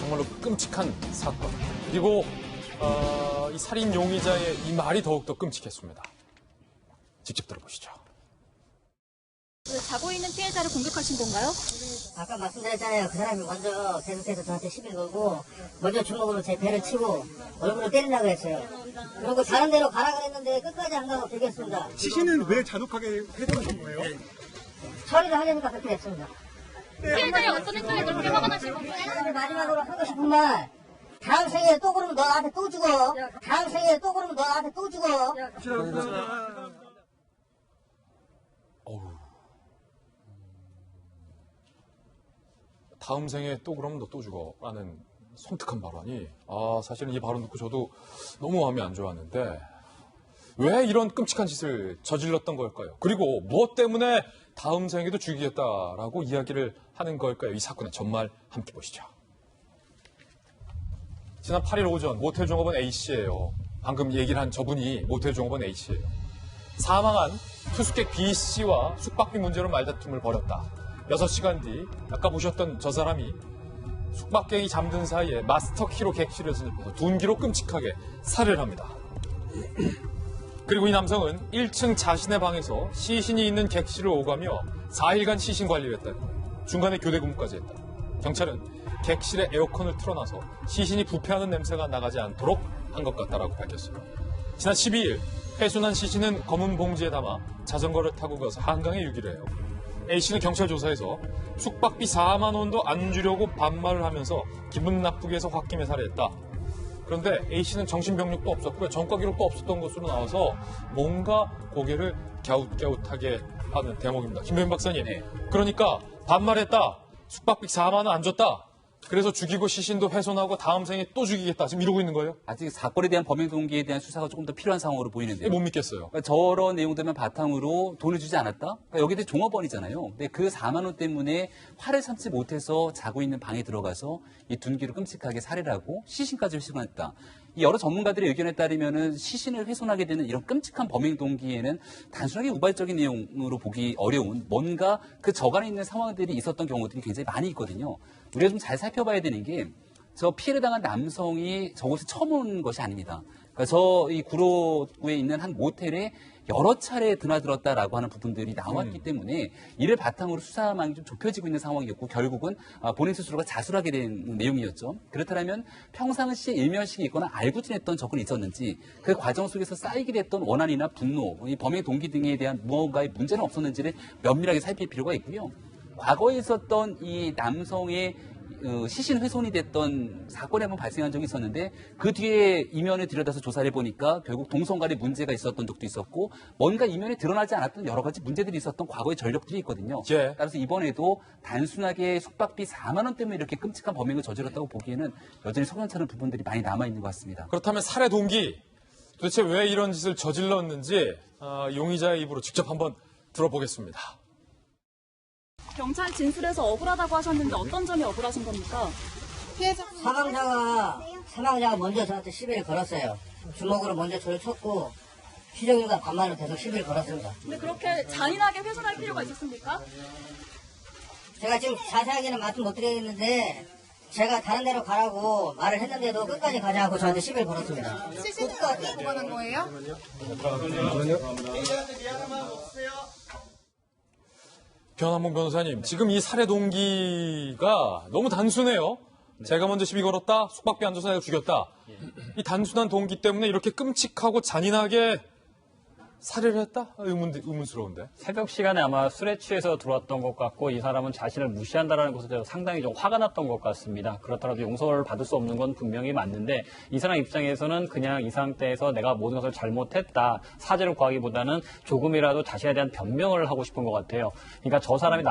정말로 끔찍한 사건. 그리고 이 살인 용의자의 이 말이 더욱더 끔찍했습니다. 직접 들어보시죠. 자고 있는 피해자를 공격하신 건가요? 아까 말씀드렸잖아요. 그 사람이 먼저 계속해서 저한테 시비 걸고 먼저 주먹으로 제 배를 치고 얼굴을 때리려고 했어요. 그리고 다른 데로 가라 그랬는데 끝까지 안 가고 되겠습니다. 시신은 왜 잔혹하게 해동하신 거예요? 처리를 하려니까 그렇게 됐습니다. 피해자의 어떤 행동에 그렇게 화가 나신 건가요? 마지막으로 하고 싶은 말, 다음 생에 또 그러면 너 나한테 또 죽어. 다음 생에 또 그러면 너 나한테 또 죽어. 다음 생에 또 그러면 너 또 죽어 라는 섬뜩한 발언이 사실은 이 발언 듣고 저도 너무 마음이 안 좋았는데 왜 이런 끔찍한 짓을 저질렀던 걸까요? 그리고 무엇 때문에 다음 생에도 죽이겠다라고 이야기를 하는 걸까요? 이 사건의 전말 함께 보시죠. 지난 8일 오전 모텔 종업원 A씨예요. 방금 얘기를 한 저분이 모텔 종업원 A씨예요. 사망한 투숙객 B씨와 숙박비 문제로 말다툼을 벌였다. 6시간 뒤 아까 보셨던 저 사람이 숙박객이 잠든 사이에 마스터 키로 객실을 진입해서 둔기로 끔찍하게 살해를 합니다. 그리고 이 남성은 1층 자신의 방에서 시신이 있는 객실을 오가며 4일간 시신 관리를 했다는 거예요. 중간에 교대 근무까지 했다. 경찰은 객실에 에어컨을 틀어놔서 시신이 부패하는 냄새가 나가지 않도록 한 것 같다라고 밝혔어요. 지난 12일 훼손한 시신은 검은 봉지에 담아 자전거를 타고 가서 한강에 유기를 해요. A씨는 경찰 조사에서 숙박비 4만 원도 안 주려고 반말을 하면서 기분 나쁘게 해서 홧김에 살해했다. 그런데 A씨는 정신병력도 없었고요. 전과 기록도 없었던 것으로 나와서 뭔가 고개를 갸웃갸웃하게 하는 대목입니다. 김병현 박사님. 네. 그러니까 반말했다. 숙박비 4만 원 안 줬다. 그래서 죽이고 시신도 훼손하고 다음 생에 또 죽이겠다. 지금 이러고 있는 거예요? 아직 사건에 대한 범행 동기에 대한 수사가 조금 더 필요한 상황으로 보이는데요. 못 믿겠어요. 그러니까 저런 내용들만 바탕으로 돈을 주지 않았다? 그러니까 여기에 종업원이잖아요. 근데 그 4만 원 때문에 화를 참지 못해서 자고 있는 방에 들어가서 이 둔기로 끔찍하게 살해를 하고 시신까지 훼손했다. 이 여러 전문가들의 의견에 따르면은 시신을 훼손하게 되는 이런 끔찍한 범행 동기에는 단순하게 우발적인 내용으로 보기 어려운 뭔가 그 저간에 있는 상황들이 있었던 경우들이 굉장히 많이 있거든요. 우리가 좀 잘 살펴봐야 되는 게 저 피해를 당한 남성이 저곳에 처음 온 것이 아닙니다. 그러니까 저 이 구로구에 있는 한 모텔에 여러 차례 드나들었다라고 하는 부분들이 나왔기 때문에 이를 바탕으로 수사망이 좀 좁혀지고 있는 상황이었고 결국은 본인 스스로가 자수하게 된 내용이었죠. 그렇다면 평상시에 일면식이 있거나 알고 지냈던 적은 있었는지 그 과정 속에서 쌓이게 됐던 원한이나 분노, 이 범행 동기 등에 대한 무언가의 문제는 없었는지를 면밀하게 살필 필요가 있고요. 과거에 있었던 이 남성의 시신 훼손이 됐던 사건이 한번 발생한 적이 있었는데 그 뒤에 이면을 들여다서 조사를 해보니까 결국 동성 간의 문제가 있었던 적도 있었고 뭔가 이면에 드러나지 않았던 여러 가지 문제들이 있었던 과거의 전력들이 있거든요. 예. 따라서 이번에도 단순하게 숙박비 4만 원 때문에 이렇게 끔찍한 범행을 저질렀다고 보기에는 여전히 석연찮은 부분들이 많이 남아있는 것 같습니다. 그렇다면 살해 동기, 도대체 왜 이런 짓을 저질렀는지 용의자의 입으로 직접 한번 들어보겠습니다. 경찰 진술에서 억울하다고 하셨는데 어떤 점이 억울하신 겁니까? 사망자가 먼저 저한테 시비를 걸었어요. 주먹으로 먼저 저를 쳤고 시정이가 반말로 계속 시비를 걸었습니다. 근데 그렇게 잔인하게 훼손할 필요가 있었습니까? 제가 지금 자세하게는 말씀 못 드리겠는데 제가 다른 데로 가라고 말을 했는데도 끝까지 가자고 저한테 시비를 걸었습니다. 시신을 어떻게 보관한 거예요? 변한봉 변호사님, 지금 이 살해 동기가 너무 단순해요. 제가 먼저 시비 걸었다, 숙박비 안 줘서 내가 죽였다. 이 단순한 동기 때문에 이렇게 끔찍하고 잔인하게 살해를 했다? 의문스러운데. 새벽 시간에 아마 술에 취해서 들어왔던 것 같고 이 사람은 자신을 무시한다는 것에 대해서 상당히 좀 화가 났던 것 같습니다. 그렇더라도 용서를 받을 수 없는 건 분명히 맞는데 이 사람 입장에서는 그냥 이 상태에서 내가 모든 것을 잘못했다. 사죄를 구하기보다는 조금이라도 자신에 대한 변명을 하고 싶은 것 같아요. 그러니까 저 사람이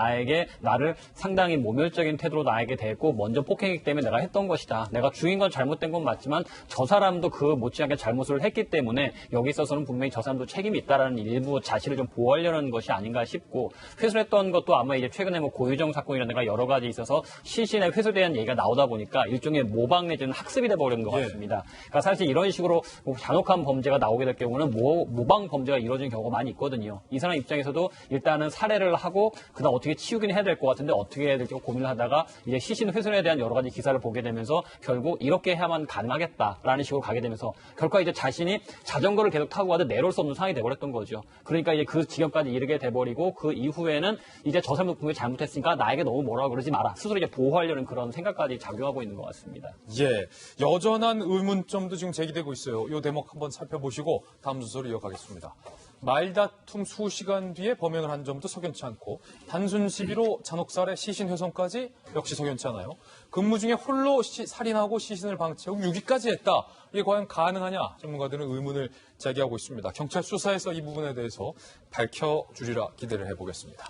나를 상당히 모멸적인 태도로 나에게 대했고 먼저 폭행했기 때문에 내가 했던 것이다. 내가 죽인 건 잘못된 건 맞지만 저 사람도 그 못지않게 잘못을 했기 때문에 여기 있어서는 분명히 저 사람도 책임이 있다라는 일부 자신을 좀 보호하려는 것이 아닌가 싶고 회수했던 것도 아마 이제 최근에 뭐 고유정 사건이라든가 여러 가지 있어서 시신의 회수에 대한 얘기가 나오다 보니까 일종의 모방 내지는 학습이 돼버린 것 같습니다. 그러니까 사실 이런 식으로 잔혹한 범죄가 나오게 될 경우는 모방 범죄가 이루어지는 경우가 많이 있거든요. 이 사람 입장에서도 일단은 살해를 하고 그다음 어떻게 치우긴 해야 될 것 같은데 어떻게 해야 될지 고민을 하다가 이제 시신 훼손에 대한 여러 가지 기사를 보게 되면서 결국 이렇게 해야만 가능하겠다라는 식으로 가게 되면서 결과 이제 자신이 자전거를 계속 타고 가도 내려올 수 없는 상황이 돼버렸던 거죠. 그러니까 이제 그 지경까지 이르게 돼버리고 그 이후에는 이제 저 사람 분명히 잘못했으니까 나에게 너무 뭐라고 그러지 마라. 스스로 이제 보호하려는 그런 생각까지 작용하고 있는 것 같습니다. 예, 여전한 의문점도 지금 제기되고 있어요. 이 대목 한번 살펴보시고 다음 순서로 이어가겠습니다. 말다툼 수시간 뒤에 범행을 한 점도 석연치 않고 단순 시비로 잔혹살해 시신 훼손까지 역시 석연치 않아요. 근무 중에 홀로 살인하고 시신을 방치하고 유기까지 했다. 이게 과연 가능하냐? 전문가들은 의문을 제기하고 있습니다. 경찰 수사에서 이 부분에 대해서 밝혀주리라 기대를 해보겠습니다.